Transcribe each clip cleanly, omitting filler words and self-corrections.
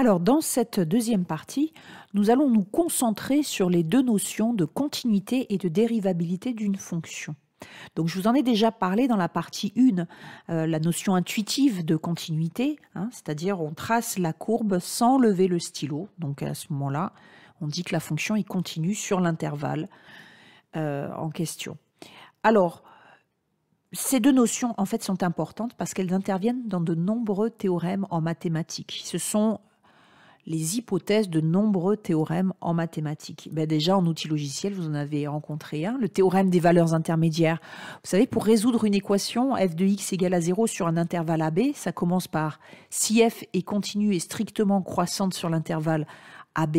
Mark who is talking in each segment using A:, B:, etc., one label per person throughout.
A: Alors, dans cette deuxième partie, nous allons nous concentrer sur les deux notions de continuité et de dérivabilité d'une fonction. Donc, je vous en ai déjà parlé dans la partie 1, la notion intuitive de continuité, hein, c'est-à-dire on trace la courbe sans lever le stylo. Donc, à ce moment-là, on dit que la fonction est continue sur l'intervalle en question. Alors, ces deux notions, en fait, sont importantes parce qu'elles interviennent dans de nombreux théorèmes en mathématiques. Ce sont les hypothèses de nombreux théorèmes en mathématiques. Ben déjà, en outil logiciel, vous en avez rencontré un, le théorème des valeurs intermédiaires. Vous savez, pour résoudre une équation, f de x égale à 0 sur un intervalle AB, ça commence par si f est continue et strictement croissante sur l'intervalle AB,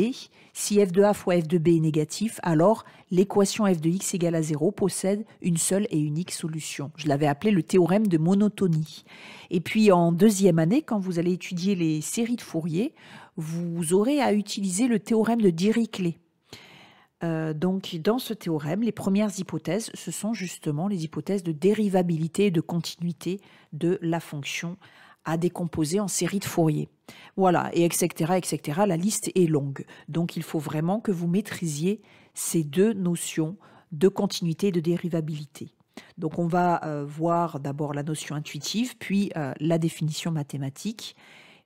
A: si f de a fois f de b est négatif, alors l'équation f de x égale à 0 possède une seule et unique solution. Je l'avais appelé le théorème de monotonie. Et puis en deuxième année, quand vous allez étudier les séries de Fourier, vous aurez à utiliser le théorème de Dirichlet. Donc, dans ce théorème, les premières hypothèses, ce sont justement les hypothèses de dérivabilité et de continuité de la fonction à décomposer en série de Fourier. Voilà, et etc., etc. La liste est longue. Donc, il faut vraiment que vous maîtrisiez ces deux notions de continuité et de dérivabilité. Donc, on va voir d'abord la notion intuitive, puis la définition mathématique.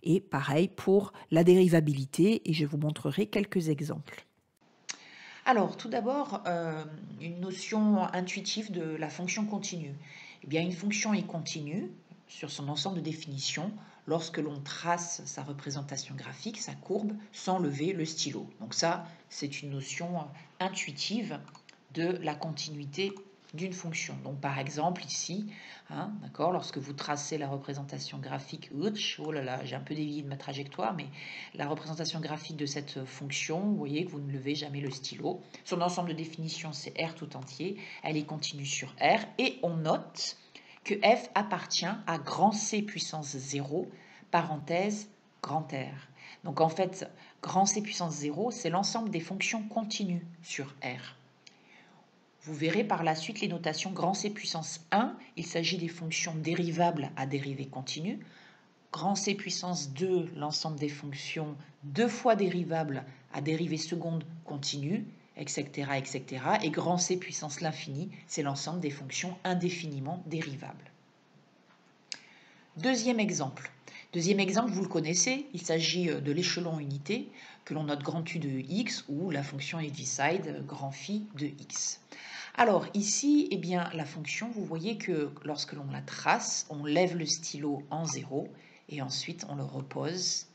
A: Et pareil pour la dérivabilité, et je vous montrerai quelques exemples.
B: Alors, tout d'abord, une notion intuitive de la fonction continue. Eh bien, une fonction est continue sur son ensemble de définitions lorsque l'on trace sa représentation graphique, sa courbe, sans lever le stylo. Donc ça, c'est une notion intuitive de la continuité d'une fonction. Donc par exemple ici, hein, d'accord, lorsque vous tracez la représentation graphique, oh là là, j'ai un peu dévié de ma trajectoire, mais la représentation graphique de cette fonction, vous voyez que vous ne levez jamais le stylo. Son ensemble de définition, c'est R tout entier, elle est continue sur R, et on note que f appartient à grand C puissance 0, parenthèse, grand R. Donc en fait, grand C puissance 0, c'est l'ensemble des fonctions continues sur R. Vous verrez par la suite les notations grand C puissance 1, il s'agit des fonctions dérivables à dérivée continue. Grand C puissance 2, l'ensemble des fonctions 2 fois dérivables à dérivée seconde continue, etc., etc. Et grand C puissance l'infini, c'est l'ensemble des fonctions indéfiniment dérivables. Deuxième exemple. Deuxième exemple, vous le connaissez, il s'agit de l'échelon unité que l'on note grand U de x ou la fonction Heaviside grand phi de x. Alors ici, eh bien, la fonction, vous voyez que lorsque l'on la trace, on lève le stylo en 0 et ensuite on le repose.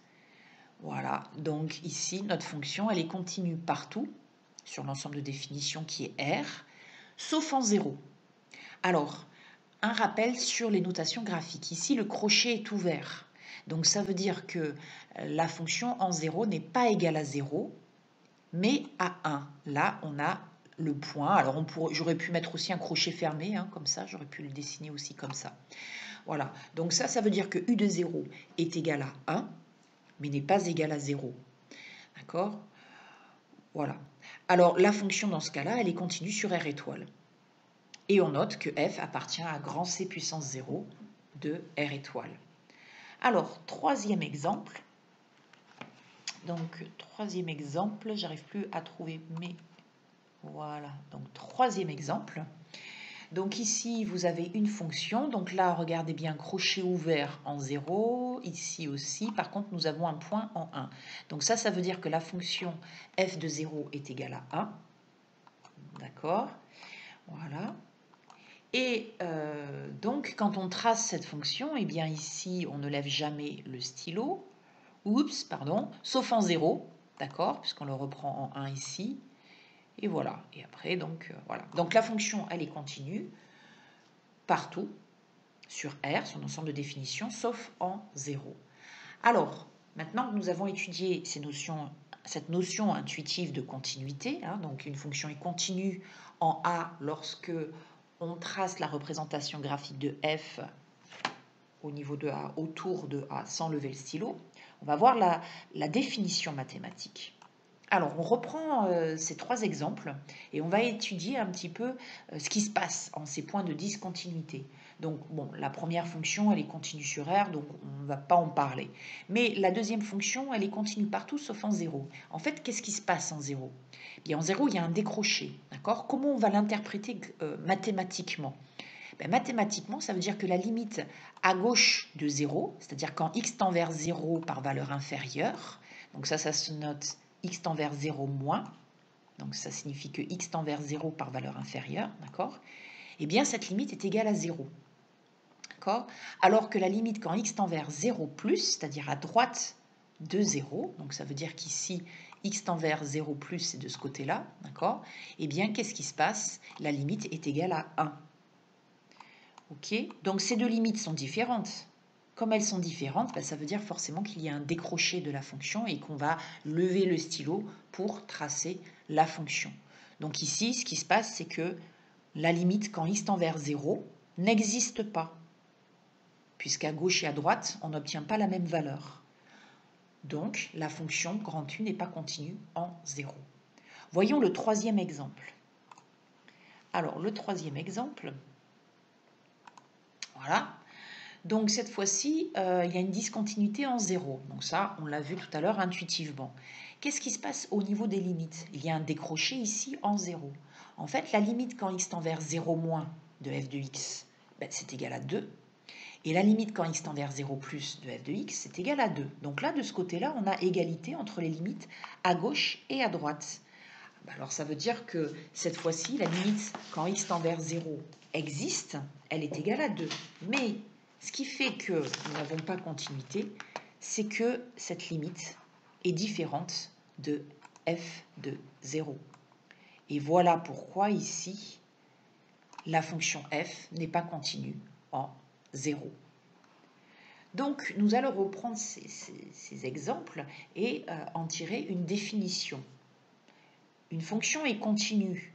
B: Voilà, donc ici, notre fonction, elle est continue partout sur l'ensemble de définition qui est R, sauf en 0. Alors, un rappel sur les notations graphiques. Ici, le crochet est ouvert. Donc ça veut dire que la fonction en 0 n'est pas égale à 0, mais à 1. Là, on a le point. Alors, j'aurais pu mettre aussi un crochet fermé, hein, comme ça. J'aurais pu le dessiner aussi comme ça. Voilà. Donc ça veut dire que U de 0 est égal à 1, mais n'est pas égal à 0. D'accord? Voilà. Alors, la fonction, dans ce cas-là, elle est continue sur R étoile. Et on note que f appartient à grand C puissance 0 de R étoile. Alors, troisième exemple. Donc, troisième exemple, j'arrive plus à trouver mes... Voilà, donc troisième exemple. Donc ici, vous avez une fonction. Donc là, regardez bien, crochet ouvert en 0. Ici aussi, par contre, nous avons un point en 1. Donc ça veut dire que la fonction f de 0 est égale à 1. D'accord? Voilà. Et donc, quand on trace cette fonction, eh bien ici, on ne lève jamais le stylo. Oups, pardon, sauf en 0, d'accord, puisqu'on le reprend en 1 ici. Et voilà. Et après, donc, voilà. Donc, la fonction, elle est continue partout sur R, son ensemble de définition, sauf en 0. Alors, maintenant que nous avons étudié cette notion intuitive de continuité, hein, donc une fonction est continue en A lorsque on trace la représentation graphique de f au niveau de A, autour de A, sans lever le stylo. On va voir la définition mathématique. Alors, on reprend ces trois exemples et on va étudier un petit peu ce qui se passe en ces points de discontinuité. Donc, bon, la première fonction, elle est continue sur R, donc on ne va pas en parler. Mais la deuxième fonction, elle est continue partout sauf en 0. En fait, qu'est-ce qui se passe en 0? Bien, en 0, il y a un décroché, d'accord? Comment on va l'interpréter mathématiquement? Ben, mathématiquement, ça veut dire que la limite à gauche de 0, c'est-à-dire quand x tend vers 0 par valeur inférieure, donc ça se note x tend vers 0 moins, donc ça signifie que x tend vers 0 par valeur inférieure, d'accord? Eh bien, cette limite est égale à 0, d'accord? Alors que la limite quand x tend vers 0 plus, c'est-à-dire à droite de 0, donc ça veut dire qu'ici, x tend vers 0 plus, c'est de ce côté-là, d'accord? Eh bien, qu'est-ce qui se passe? La limite est égale à 1. Ok, donc ces deux limites sont différentes. Comme elles sont différentes, ça veut dire forcément qu'il y a un décroché de la fonction et qu'on va lever le stylo pour tracer la fonction. Donc ici, ce qui se passe, c'est que la limite quand x tend vers 0 n'existe pas, puisqu'à gauche et à droite, on n'obtient pas la même valeur. Donc la fonction grand U n'est pas continue en 0. Voyons le troisième exemple. Alors le troisième exemple, voilà. Donc cette fois-ci, il y a une discontinuité en 0. Donc ça, on l'a vu tout à l'heure intuitivement. Qu'est-ce qui se passe au niveau des limites? Il y a un décroché ici en 0. En fait, la limite quand x tend vers 0 moins de f de x, c'est égal à 2. Et la limite quand x tend vers 0 plus de f de x, c'est égal à 2. Donc là, de ce côté-là, on a égalité entre les limites à gauche et à droite. Alors ça veut dire que cette fois-ci, la limite quand x tend vers 0 existe, elle est égale à 2. Mais ce qui fait que nous n'avons pas continuité, c'est que cette limite est différente de f de 0. Et voilà pourquoi ici, la fonction f n'est pas continue en 0. Donc nous allons reprendre ces exemples et en tirer une définition. Une fonction est continue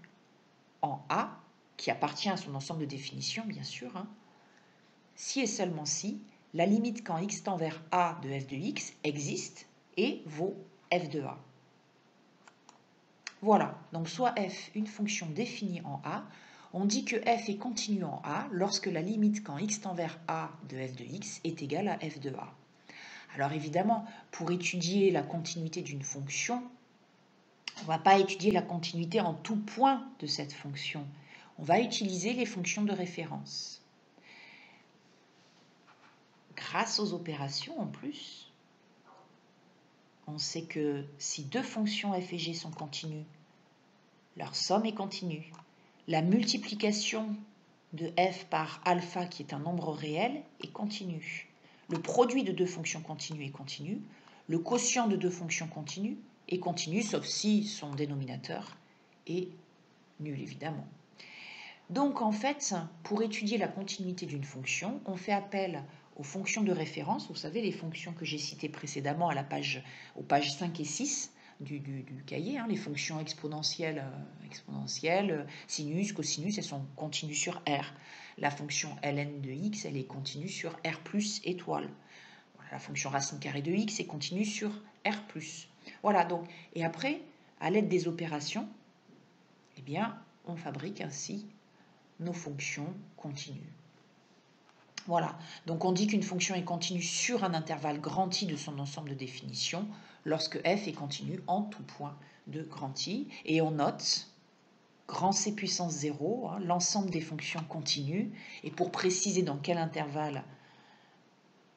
B: en A, qui appartient à son ensemble de définitions, bien sûr, si et seulement si la limite quand x tend vers A de f de x existe et vaut f de A. Voilà, donc soit f, une fonction définie en A, on dit que f est continue en A lorsque la limite quand x tend vers A de f de x est égale à f de A. Alors évidemment, pour étudier la continuité d'une fonction, on ne va pas étudier la continuité en tout point de cette fonction. On va utiliser les fonctions de référence. Grâce aux opérations, en plus, on sait que si deux fonctions f et g sont continues, leur somme est continue. La multiplication de f par alpha, qui est un nombre réel, est continue. Le produit de deux fonctions continues est continu. Le quotient de deux fonctions continues est continu, sauf si son dénominateur est nul, évidemment. Donc, en fait, pour étudier la continuité d'une fonction, on fait appel aux fonctions de référence. Vous savez, les fonctions que j'ai citées précédemment aux pages 5 et 6 du cahier, les fonctions exponentielles, sinus, cosinus, elles sont continues sur R. La fonction ln de x, elle est continue sur R plus étoile. Voilà, la fonction racine carrée de x est continue sur R plus. Voilà, donc, et après, à l'aide des opérations, eh bien, on fabrique ainsi nos fonctions continues. Voilà, donc on dit qu'une fonction est continue sur un intervalle grand I de son ensemble de définitions lorsque f est continue en tout point de grand I. Et on note grand C puissance 0, l'ensemble des fonctions continues. Et pour préciser dans quel intervalle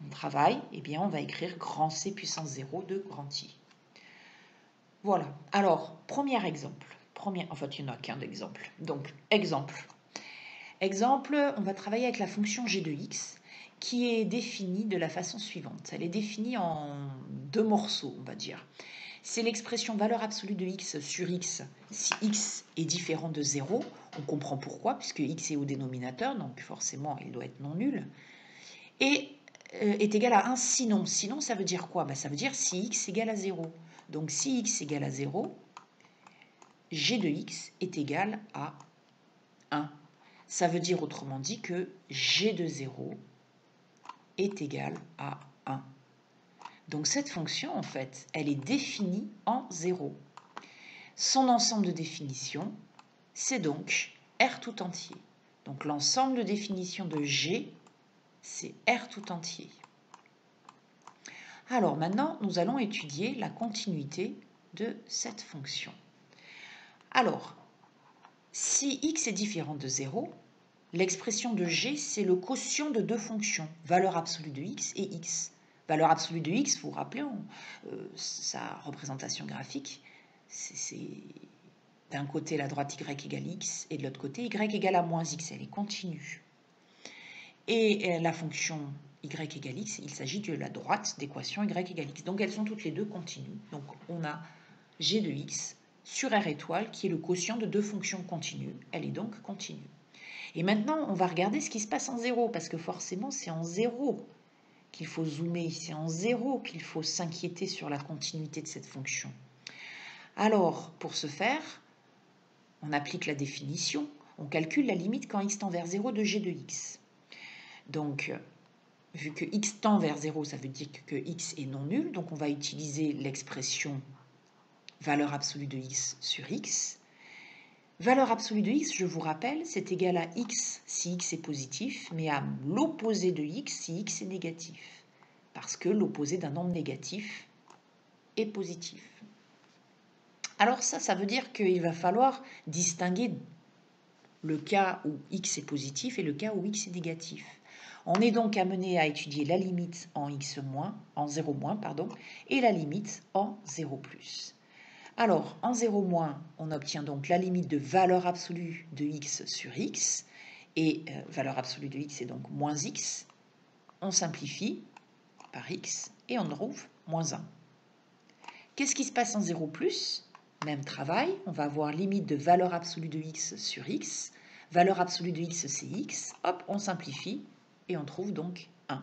B: on travaille, eh bien on va écrire grand C puissance 0 de grand I. Voilà, alors premier exemple. En fait, il n'y en a qu'un d'exemple. Donc, exemple, on va travailler avec la fonction g de x qui est définie de la façon suivante. Elle est définie en deux morceaux, on va dire. C'est l'expression valeur absolue de x sur x si x est différent de 0. On comprend pourquoi, puisque x est au dénominateur, donc forcément il doit être non nul. Et est égal à 1 sinon. Sinon, ça veut dire quoi? Ça veut dire si x égale à 0. Donc si x égale à 0, g de x est égal à 1. Ça veut dire autrement dit que g de 0 est égal à 1. Donc cette fonction, en fait, elle est définie en 0. Son ensemble de définitions, c'est donc R tout entier. Donc l'ensemble de définitions de G, c'est R tout entier. Alors maintenant, nous allons étudier la continuité de cette fonction. Alors, si x est différent de 0, l'expression de G, c'est le quotient de deux fonctions, valeur absolue de x et x. Valeur absolue de x, vous vous rappelez, sa représentation graphique, c'est d'un côté la droite y égale x et de l'autre côté y égale à moins x, elle est continue. Et la fonction y égale x, il s'agit de la droite d'équation y égale x. Donc elles sont toutes les deux continues. Donc on a g de x sur r étoile qui est le quotient de deux fonctions continues. Elle est donc continue. Et maintenant, on va regarder ce qui se passe en 0, parce que forcément, c'est en 0 qu'il faut zoomer, c'est en 0 qu'il faut s'inquiéter sur la continuité de cette fonction. Alors, pour ce faire, on applique la définition, on calcule la limite quand x tend vers 0 de g de x. Donc, vu que x tend vers 0, ça veut dire que x est non nul, donc on va utiliser l'expression valeur absolue de x sur x. Valeur absolue de x, je vous rappelle, c'est égal à x si x est positif, mais à l'opposé de x si x est négatif. Parce que l'opposé d'un nombre négatif est positif. Alors ça veut dire qu'il va falloir distinguer le cas où x est positif et le cas où x est négatif. On est donc amené à étudier la limite en en 0-, et la limite en 0+. Alors, en 0-, on obtient donc la limite de valeur absolue de x sur x, et valeur absolue de x est donc moins x. On simplifie par x, et on trouve moins 1. Qu'est-ce qui se passe en 0+? Même travail, on va avoir limite de valeur absolue de x sur x. Valeur absolue de x, c'est x. Hop, on simplifie, et on trouve donc 1.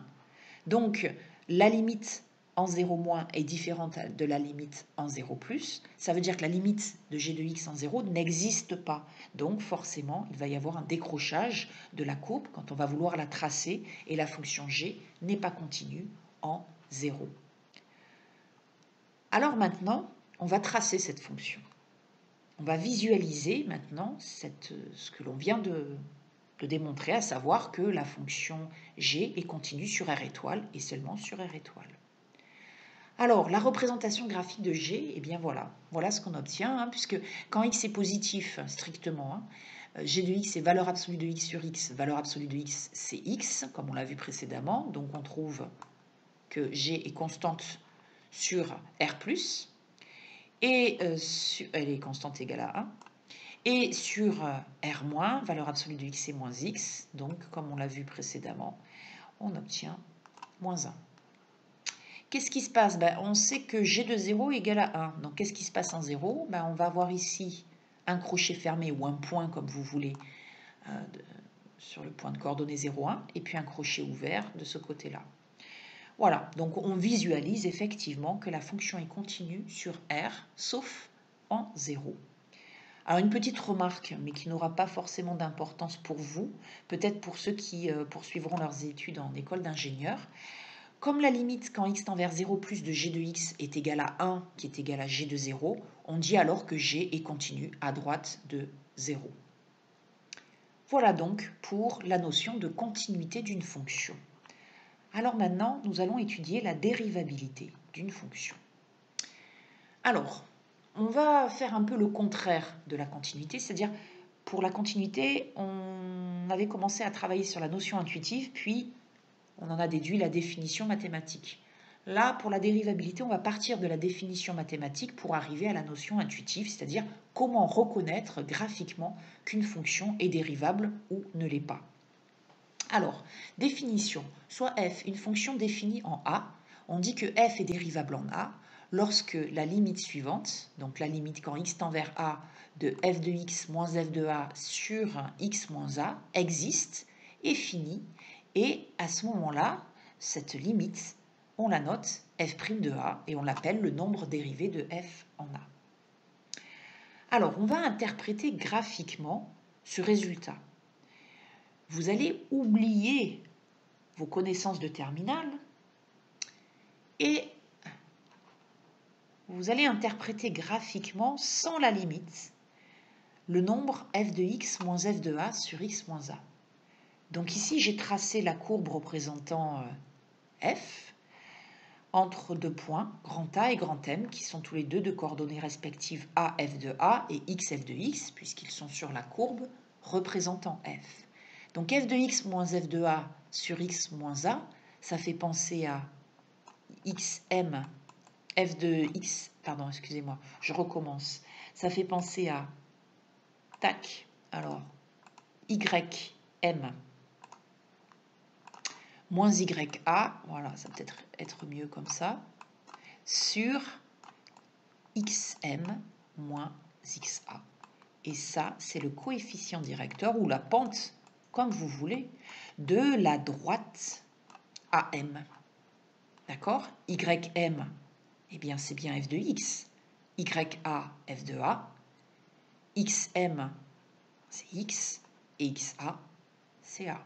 B: Donc, la limite en 0- est différente de la limite en 0+. Ça veut dire que la limite de g de x en 0 n'existe pas. Donc forcément, il va y avoir un décrochage de la courbe quand on va vouloir la tracer et la fonction g n'est pas continue en 0. Alors maintenant, on va tracer cette fonction. On va visualiser maintenant ce que l'on vient de démontrer, à savoir que la fonction g est continue sur r étoile et seulement sur r étoile. Alors, la représentation graphique de g, eh bien voilà ce qu'on obtient, puisque quand x est positif, strictement, g de x est valeur absolue de x sur x, valeur absolue de x c'est x, comme on l'a vu précédemment, donc on trouve que g est constante sur r+, et elle est constante égale à 1, et sur r-, valeur absolue de x est moins x, donc comme on l'a vu précédemment, on obtient moins 1. Qu'est-ce qui se passe? On sait que g de 0 est égal à 1. Donc qu'est-ce qui se passe en 0? On va avoir ici un crochet fermé ou un point, comme vous voulez, sur le point de coordonnées 0, 1, et puis un crochet ouvert de ce côté-là. Voilà, donc on visualise effectivement que la fonction est continue sur R, sauf en 0. Alors une petite remarque, mais qui n'aura pas forcément d'importance pour vous, peut-être pour ceux qui poursuivront leurs études en école d'ingénieur. Comme la limite quand x tend vers 0 plus de g de x est égale à 1, qui est égal à g de 0, on dit alors que g est continu à droite de 0. Voilà donc pour la notion de continuité d'une fonction. Alors maintenant, nous allons étudier la dérivabilité d'une fonction. Alors, on va faire un peu le contraire de la continuité, c'est-à-dire pour la continuité, on avait commencé à travailler sur la notion intuitive, puis on en a déduit la définition mathématique. Là, pour la dérivabilité, on va partir de la définition mathématique pour arriver à la notion intuitive, c'est-à-dire comment reconnaître graphiquement qu'une fonction est dérivable ou ne l'est pas. Alors, définition, soit f, une fonction définie en a, on dit que f est dérivable en a lorsque la limite suivante, donc la limite quand x tend vers a de f de x moins f de a sur x moins a, existe, est finie, et à ce moment-là, cette limite, on la note f' de a et on l'appelle le nombre dérivé de f en a. Alors, on va interpréter graphiquement ce résultat. Vous allez oublier vos connaissances de terminale et vous allez interpréter graphiquement, sans la limite, le nombre f de x moins f de a sur x moins a. Donc ici, j'ai tracé la courbe représentant f entre deux points, grand A et grand M, qui sont tous les deux de coordonnées respectives a f de a et x f de x, puisqu'ils sont sur la courbe représentant f. Donc f de x moins f de a sur x moins a, ça fait penser à xm, f de x, pardon, excusez-moi, je recommence. Ça fait penser à, tac, alors, ym moins ya, voilà, ça peut peut-être être mieux comme ça, sur xm moins xa. Et ça, c'est le coefficient directeur ou la pente, comme vous voulez, de la droite AM. D'accord? Ym, eh bien, c'est bien f de x. Ya, f de a. Xm, c'est x. Et xa, c'est a.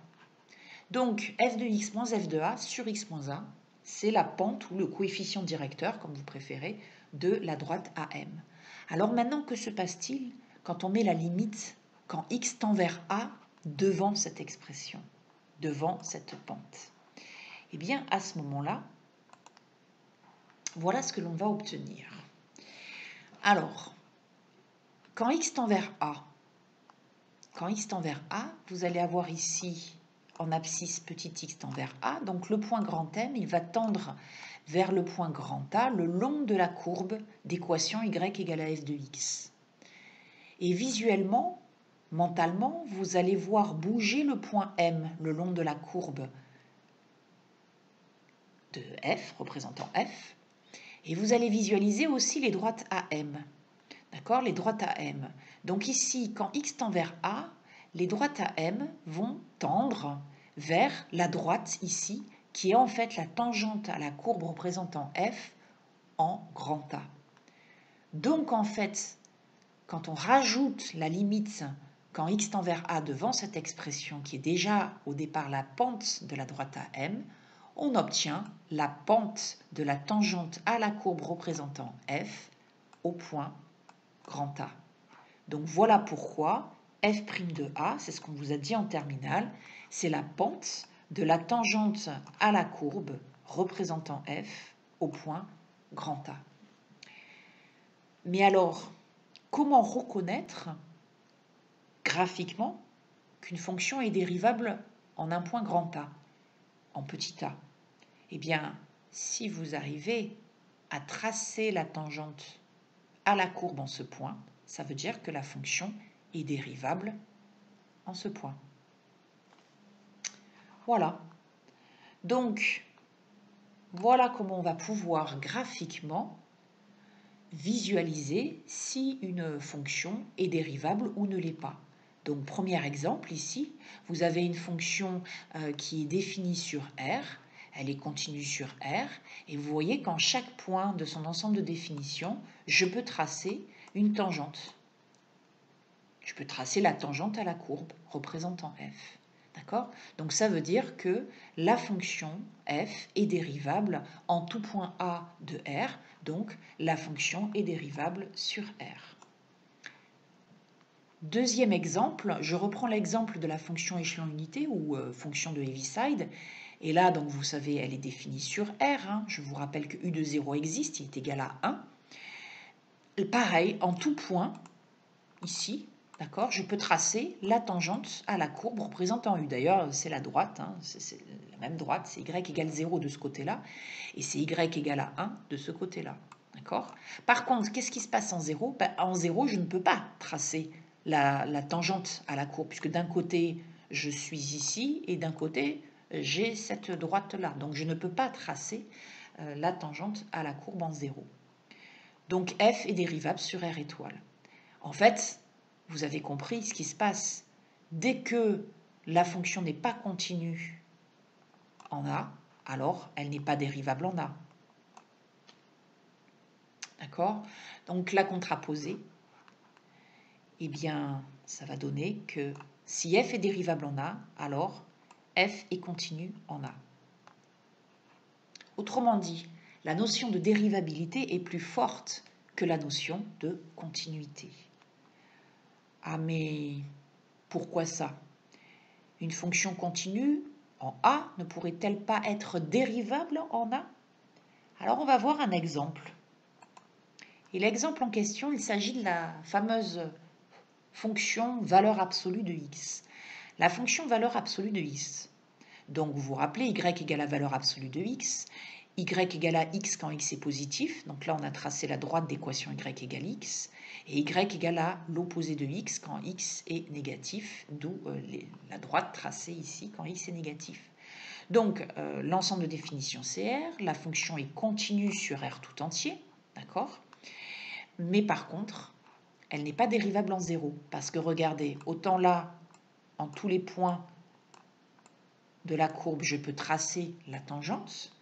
B: Donc, f de x moins f de a sur x moins a, c'est la pente ou le coefficient directeur, comme vous préférez, de la droite AM. Alors maintenant, que se passe-t-il quand on met la limite, quand x tend vers a, devant cette expression, devant cette pente? Eh bien, à ce moment-là, voilà ce que l'on va obtenir. Alors, quand x tend vers a, vous allez avoir ici, en abscisse, petit x tend vers a, donc le point grand M, il va tendre vers le point grand A le long de la courbe d'équation y égale à f de x. Et visuellement, mentalement, vous allez voir bouger le point M le long de la courbe de f, représentant f, et vous allez visualiser aussi les droites AM. D'accord? Les droites AM. Donc ici, quand x tend vers A, les droites AM vont tendre vers la droite ici, qui est en fait la tangente à la courbe représentant f en grand A. Donc en fait, quand on rajoute la limite quand x tend vers A devant cette expression qui est déjà au départ la pente de la droite AM, on obtient la pente de la tangente à la courbe représentant f au point grand A. Donc voilà pourquoi f' de A, c'est ce qu'on vous a dit en terminale, c'est la pente de la tangente à la courbe représentant f au point grand A. Mais alors, comment reconnaître graphiquement qu'une fonction est dérivable en un point grand A, en petit a? Eh bien, si vous arrivez à tracer la tangente à la courbe en ce point, ça veut dire que la fonction est dérivable en ce point. Voilà. Donc, voilà comment on va pouvoir graphiquement visualiser si une fonction est dérivable ou ne l'est pas. Donc, premier exemple ici, vous avez une fonction qui est définie sur R, elle est continue sur R, et vous voyez qu'en chaque point de son ensemble de définition, je peux tracer une tangente. Je peux tracer la tangente à la courbe représentant f. D'accord? Donc ça veut dire que la fonction f est dérivable en tout point A de R, donc la fonction est dérivable sur R. Deuxième exemple, je reprends l'exemple de la fonction échelon unité ou fonction de Heaviside. Et là, donc vous savez, elle est définie sur R. Hein. Je vous rappelle que u de 0 existe, il est égal à 1. Pareil, en tout point, ici, d'accord, je peux tracer la tangente à la courbe représentant u. D'ailleurs, c'est la droite, hein, c'est la même droite, c'est y égale 0 de ce côté-là, et c'est y égale à 1 de ce côté-là. D'accord? Par contre, qu'est-ce qui se passe en 0? En 0, je ne peux pas tracer la tangente à la courbe, puisque d'un côté, je suis ici, et d'un côté, j'ai cette droite-là. Donc, je ne peux pas tracer la tangente à la courbe en 0. Donc, f est dérivable sur R étoile. En fait, vous avez compris ce qui se passe. Dès que la fonction n'est pas continue en A, alors elle n'est pas dérivable en A. D'accord? Donc la contraposée, eh bien, ça va donner que si f est dérivable en A, alors f est continue en A. Autrement dit, la notion de dérivabilité est plus forte que la notion de continuité. Ah mais pourquoi ça? Une fonction continue en A ne pourrait-elle pas être dérivable en A? Alors on va voir un exemple. Et l'exemple en question, il s'agit de la fameuse fonction valeur absolue de x. La fonction valeur absolue de x. Donc vous vous rappelez, y égale la valeur absolue de x, y égale à x quand x est positif, donc là on a tracé la droite d'équation y égale x, et y égale à l'opposé de x quand x est négatif, d'où la droite tracée ici quand x est négatif. Donc l'ensemble de définition c'est R, la fonction est continue sur R tout entier, d'accord? Mais par contre, elle n'est pas dérivable en 0, parce que regardez, autant là, en tous les points de la courbe, je peux tracer la tangente,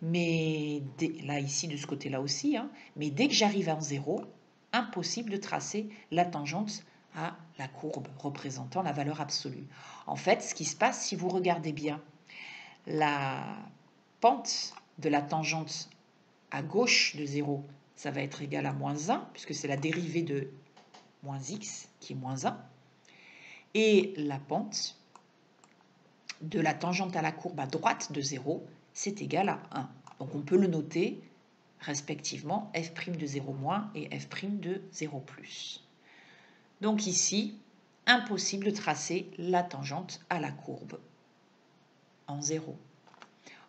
B: mais là, ici, de ce côté-là aussi, hein, mais dès que j'arrive en 0, impossible de tracer la tangente à la courbe représentant la valeur absolue. En fait, ce qui se passe, si vous regardez bien, la pente de la tangente à gauche de 0, ça va être égal à moins 1, puisque c'est la dérivée de moins x qui est moins 1. Et la pente de la tangente à la courbe à droite de 0, c'est égal à 1. Donc on peut le noter respectivement f' de 0 moins et f' de 0 plus. Donc ici, impossible de tracer la tangente à la courbe en 0.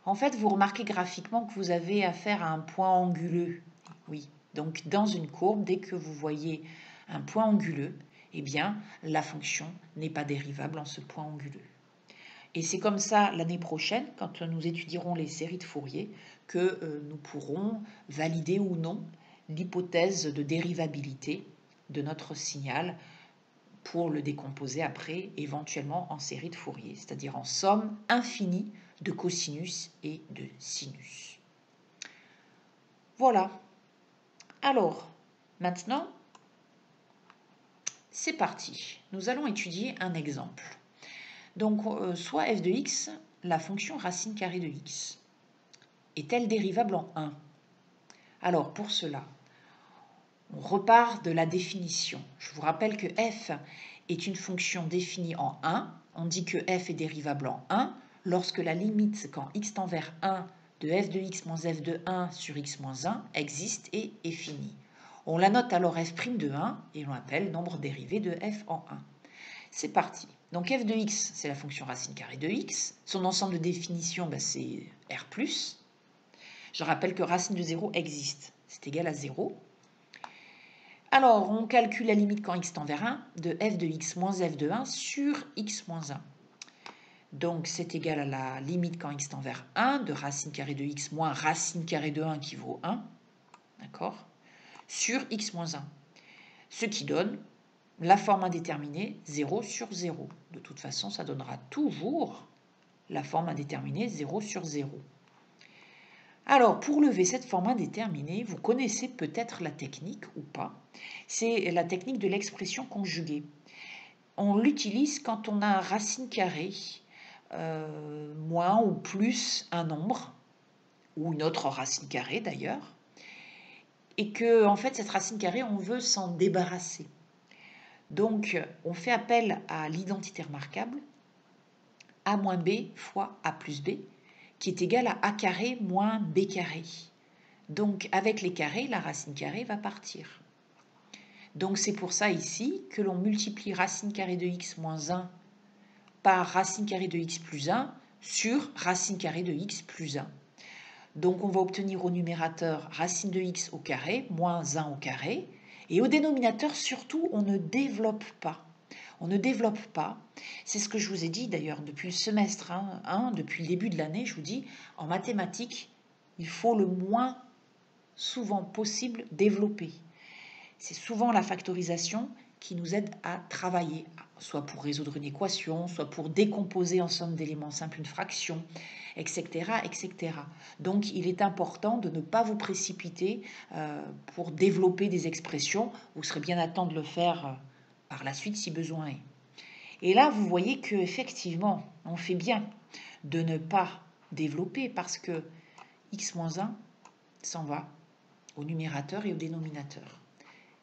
B: En fait, vous remarquez graphiquement que vous avez affaire à un point anguleux. Oui, donc dans une courbe, dès que vous voyez un point anguleux, eh bien, la fonction n'est pas dérivable en ce point anguleux. Et c'est comme ça l'année prochaine, quand nous étudierons les séries de Fourier, que nous pourrons valider ou non l'hypothèse de dérivabilité de notre signal pour le décomposer après, éventuellement en série de Fourier, c'est-à-dire en somme infinie de cosinus et de sinus. Voilà. Alors, maintenant, c'est parti. Nous allons étudier un exemple. Donc, soit f de x, la fonction racine carrée de x, est-elle dérivable en 1? Alors, pour cela, on repart de la définition. Je vous rappelle que f est une fonction définie en 1. On dit que f est dérivable en 1 lorsque la limite, quand x tend vers 1, de f de x moins f de 1 sur x moins 1 existe et est finie. On la note alors f' de 1 et on l'appelle nombre dérivé de f en 1. C'est parti. Donc f de x, c'est la fonction racine carrée de x. Son ensemble de définition, c'est R+. Je rappelle que racine de 0 existe. C'est égal à 0. Alors, on calcule la limite quand x tend vers 1 de f de x moins f de 1 sur x moins 1. Donc, c'est égal à la limite quand x tend vers 1 de racine carrée de x moins racine carrée de 1 qui vaut 1. D'accord? Sur x moins 1. Ce qui donne la forme indéterminée 0 sur 0. De toute façon, ça donnera toujours la forme indéterminée 0 sur 0. Alors, pour lever cette forme indéterminée, vous connaissez peut-être la technique ou pas. C'est la technique de l'expression conjuguée. On l'utilise quand on a un racine carrée, moins ou plus un nombre, ou une autre racine carrée d'ailleurs, et que, en fait, cette racine carrée, on veut s'en débarrasser. Donc, on fait appel à l'identité remarquable a moins b fois a plus b, qui est égal à a carré moins b carré. Donc, avec les carrés, la racine carrée va partir. Donc, c'est pour ça ici que l'on multiplie racine carrée de x moins 1 par racine carrée de x plus 1 sur racine carrée de x plus 1. Donc, on va obtenir au numérateur racine de x au carré moins 1 au carré. Et au dénominateur, surtout, on ne développe pas. On ne développe pas. C'est ce que je vous ai dit d'ailleurs depuis le semestre 1, depuis le début de l'année, je vous dis, en mathématiques, il faut le moins souvent possible développer. C'est souvent la factorisation qui nous aide à travailler, soit pour résoudre une équation, soit pour décomposer en somme d'éléments simples une fraction, etc., etc. Donc, il est important de ne pas vous précipiter pour développer des expressions. Vous serez bien à temps de le faire par la suite si besoin est. Et là, vous voyez qu'effectivement, on fait bien de ne pas développer parce que x-1 s'en va au numérateur et au dénominateur.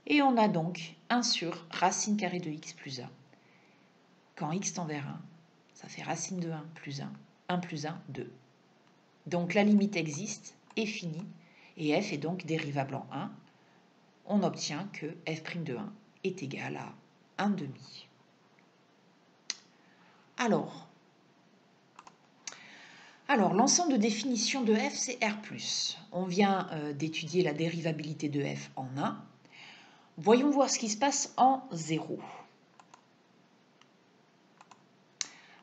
B: Et on a donc 1 sur racine carrée de x plus 1. Quand x tend vers 1, ça fait racine de 1 plus 1 plus 1, 2. Donc la limite existe, est finie, et f est donc dérivable en 1. On obtient que f' de 1 est égal à 1 demi. Alors l'ensemble de définition de f, c'est R+. On vient d'étudier la dérivabilité de f en 1. Voyons voir ce qui se passe en 0.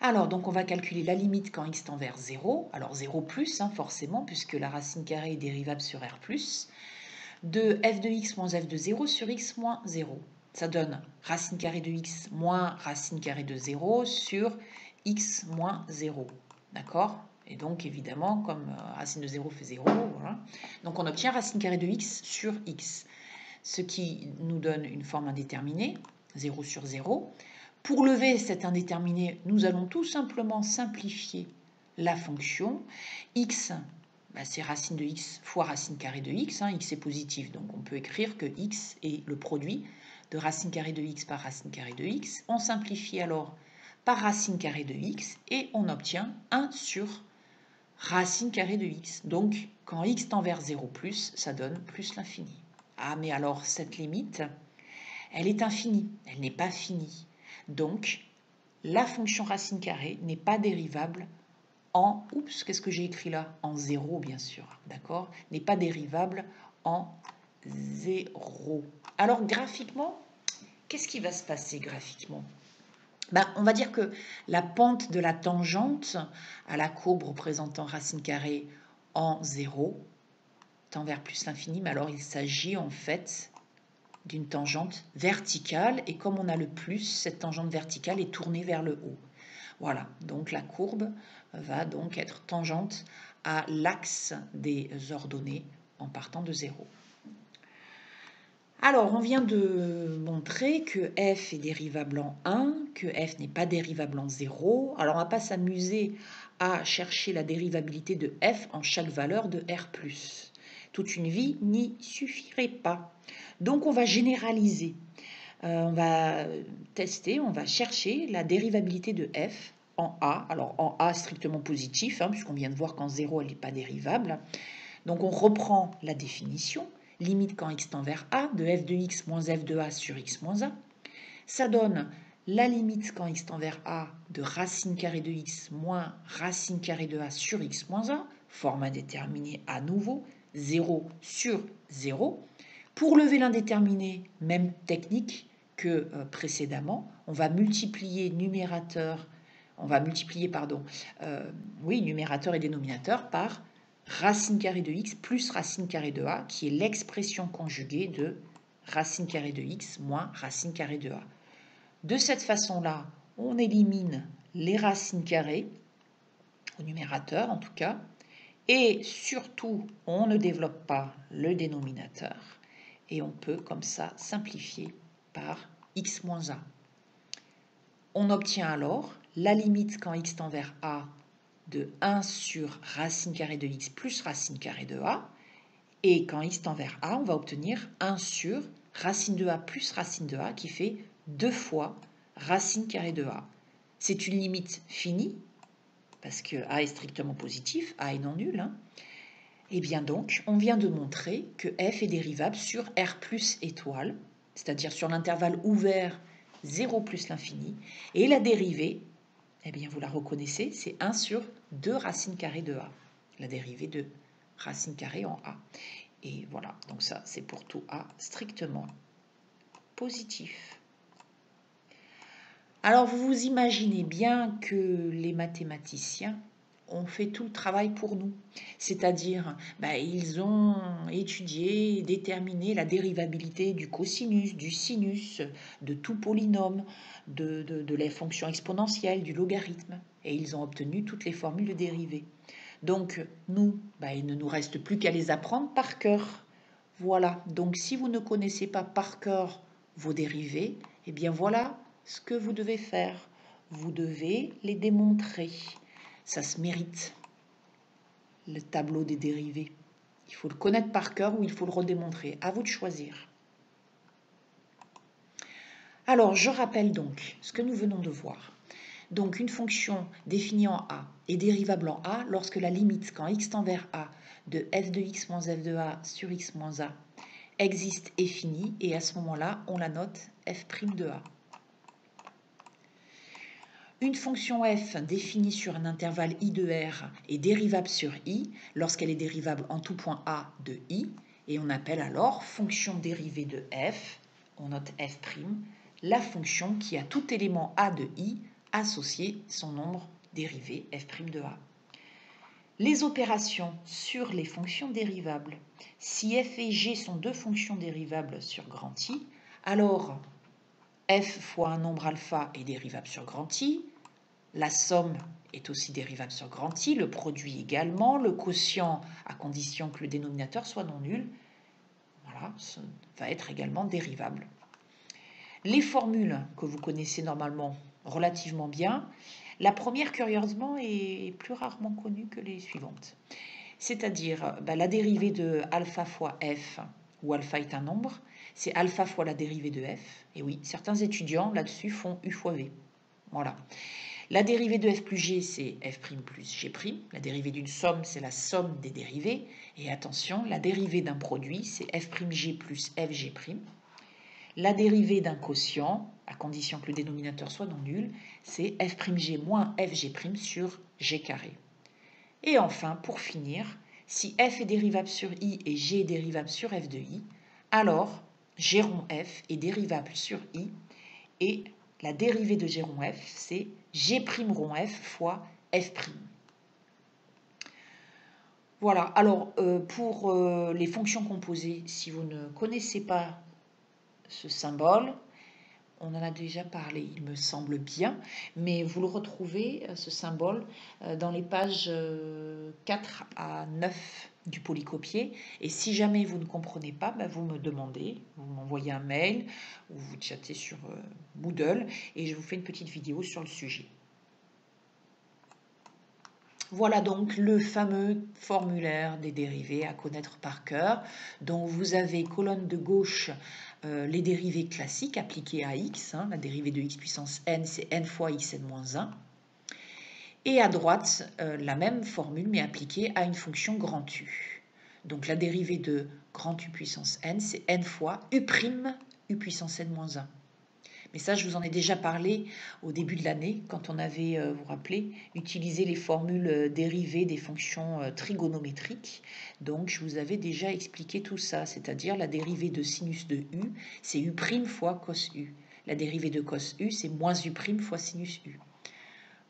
B: Alors, donc on va calculer la limite quand x tend vers 0. Alors 0 plus, forcément, puisque la racine carrée est dérivable sur R+, de f de x moins f de 0 sur x moins 0. Ça donne racine carrée de x moins racine carrée de 0 sur x moins 0. D'accord? Et donc, évidemment, comme racine de 0 fait 0, voilà. Donc on obtient racine carrée de x sur x, ce qui nous donne une forme indéterminée, 0 sur 0. Pour lever cet indéterminé, nous allons tout simplement simplifier la fonction. X, c'est racine de x fois racine carrée de x. X est positif, donc on peut écrire que x est le produit de racine carrée de x par racine carrée de x. On simplifie alors par racine carrée de x et on obtient 1 sur racine carrée de x. Donc, quand x tend vers 0 plus, ça donne plus l'infini. Ah, mais alors, cette limite, elle est infinie, elle n'est pas finie. Donc, la fonction racine carrée n'est pas dérivable en... Oups, qu'est-ce que j'ai écrit là? En 0, bien sûr, d'accord? N'est pas dérivable en 0. Alors, graphiquement, qu'est-ce qui va se passer graphiquement? On va dire que la pente de la tangente à la courbe représentant racine carrée en 0 tend vers plus l'infini, mais alors il s'agit en fait d'une tangente verticale, et comme on a le plus, cette tangente verticale est tournée vers le haut. Voilà, donc la courbe va donc être tangente à l'axe des ordonnées en partant de 0. Alors, on vient de montrer que f est dérivable en 1, que f n'est pas dérivable en 0. Alors, on ne va pas s'amuser à chercher la dérivabilité de f en chaque valeur de R+. Toute une vie n'y suffirait pas. Donc, on va généraliser. On va tester, on va chercher la dérivabilité de f en a. Alors, en a strictement positif, puisqu'on vient de voir qu'en 0, elle n'est pas dérivable. Donc, on reprend la définition. Limite quand x tend vers a de f de x moins f de a sur x moins a. Ça donne la limite quand x tend vers a de racine carrée de x moins racine carrée de a sur x moins a, forme indéterminée à nouveau, 0 sur 0. Pour lever l'indéterminé, même technique que précédemment, on va multiplier numérateur, numérateur et dénominateur par racine carrée de x plus racine carrée de a, qui est l'expression conjuguée de racine carrée de x moins racine carrée de a. De cette façon-là, on élimine les racines carrées, au numérateur en tout cas, et surtout, on ne développe pas le dénominateur, et on peut comme ça simplifier par x moins a. On obtient alors la limite quand x tend vers a de 1 sur racine carrée de x plus racine carrée de a. Et quand x tend vers a, on va obtenir 1 sur racine de a plus racine de a, qui fait 2 fois racine carrée de a. C'est une limite finie, parce que a est strictement positif, a est non nul. Et bien donc, on vient de montrer que f est dérivable sur R plus étoile, c'est-à-dire sur l'intervalle ouvert 0 plus l'infini. Et la dérivée, eh bien vous la reconnaissez, c'est 1 sur 2 racine carrée de a. La dérivée de racine carrée en a. Et voilà, donc ça c'est pour tout a strictement positif. Alors vous vous imaginez bien que les mathématiciens ont fait tout le travail pour nous. C'est-à-dire, ils ont étudié, déterminé la dérivabilité du cosinus, du sinus, de tout polynôme, de les fonctions exponentielles, du logarithme. Et ils ont obtenu toutes les formules dérivées. Donc, nous, il ne nous reste plus qu'à les apprendre par cœur. Voilà, donc si vous ne connaissez pas par cœur vos dérivées, eh bien voilà ce que vous devez faire. Vous devez les démontrer. Ça se mérite, le tableau des dérivées. Il faut le connaître par cœur ou il faut le redémontrer. À vous de choisir. Alors, je rappelle donc ce que nous venons de voir. Donc, une fonction définie en A est dérivable en A lorsque la limite, quand x tend vers A, de f de x moins f de A sur x moins A existe et finie, et à ce moment-là, on la note f' de A. Une fonction f définie sur un intervalle i de R est dérivable sur i lorsqu'elle est dérivable en tout point A de i, et on appelle alors fonction dérivée de f, on note f', la fonction qui a tout élément A de i associé son nombre dérivé f' de A. Les opérations sur les fonctions dérivables. Si f et g sont deux fonctions dérivables sur grand I, alors f fois un nombre alpha est dérivable sur grand I, la somme est aussi dérivable sur grand I, le produit également, le quotient, à condition que le dénominateur soit non nul, voilà, ça va être également dérivable. Les formules que vous connaissez normalement relativement bien, la première, curieusement, est plus rarement connue que les suivantes. C'est-à-dire, la dérivée de alpha fois f, où alpha est un nombre, c'est alpha fois la dérivée de f. Et oui, certains étudiants là-dessus font u fois v. Voilà. La dérivée de f plus g, c'est f' plus g'. La dérivée d'une somme, c'est la somme des dérivées. Et attention, la dérivée d'un produit, c'est f'g plus fg'. La dérivée d'un quotient, à condition que le dénominateur soit non nul, c'est f'g moins fg' sur g carré. Et enfin, pour finir, si f est dérivable sur i et g est dérivable sur f de i, alors g rond f est dérivable sur i et la dérivée de g rond f, c'est g' rond f fois f'. Voilà, alors pour les fonctions composées, si vous ne connaissez pas ce symbole, on en a déjà parlé, il me semble bien, mais vous le retrouvez, ce symbole, dans les pages 4 à 9 du polycopier. Et si jamais vous ne comprenez pas, vous me demandez, vous m'envoyez un mail ou vous chattez sur Moodle et je vous fais une petite vidéo sur le sujet. Voilà donc le fameux formulaire des dérivées à connaître par cœur. Donc vous avez colonne de gauche les dérivées classiques appliquées à x. La dérivée de x puissance n, c'est n fois xn moins 1. Et à droite, la même formule mais appliquée à une fonction grand U. Donc la dérivée de grand U puissance n, c'est n fois u' u puissance n moins 1. Mais ça, je vous en ai déjà parlé au début de l'année, quand on avait, vous vous rappelez, utilisé les formules dérivées des fonctions trigonométriques. Donc, je vous avais déjà expliqué tout ça, c'est-à-dire la dérivée de sinus de u, c'est u' fois cos u. La dérivée de cos u, c'est moins u' fois sinus u.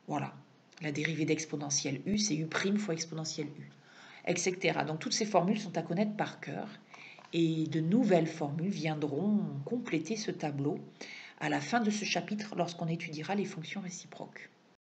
B: Voilà. La dérivée d'exponentielle u, c'est u' fois exponentielle u, etc. Donc, toutes ces formules sont à connaître par cœur. Et de nouvelles formules viendront compléter ce tableau à la fin de ce chapitre lorsqu'on étudiera les fonctions réciproques.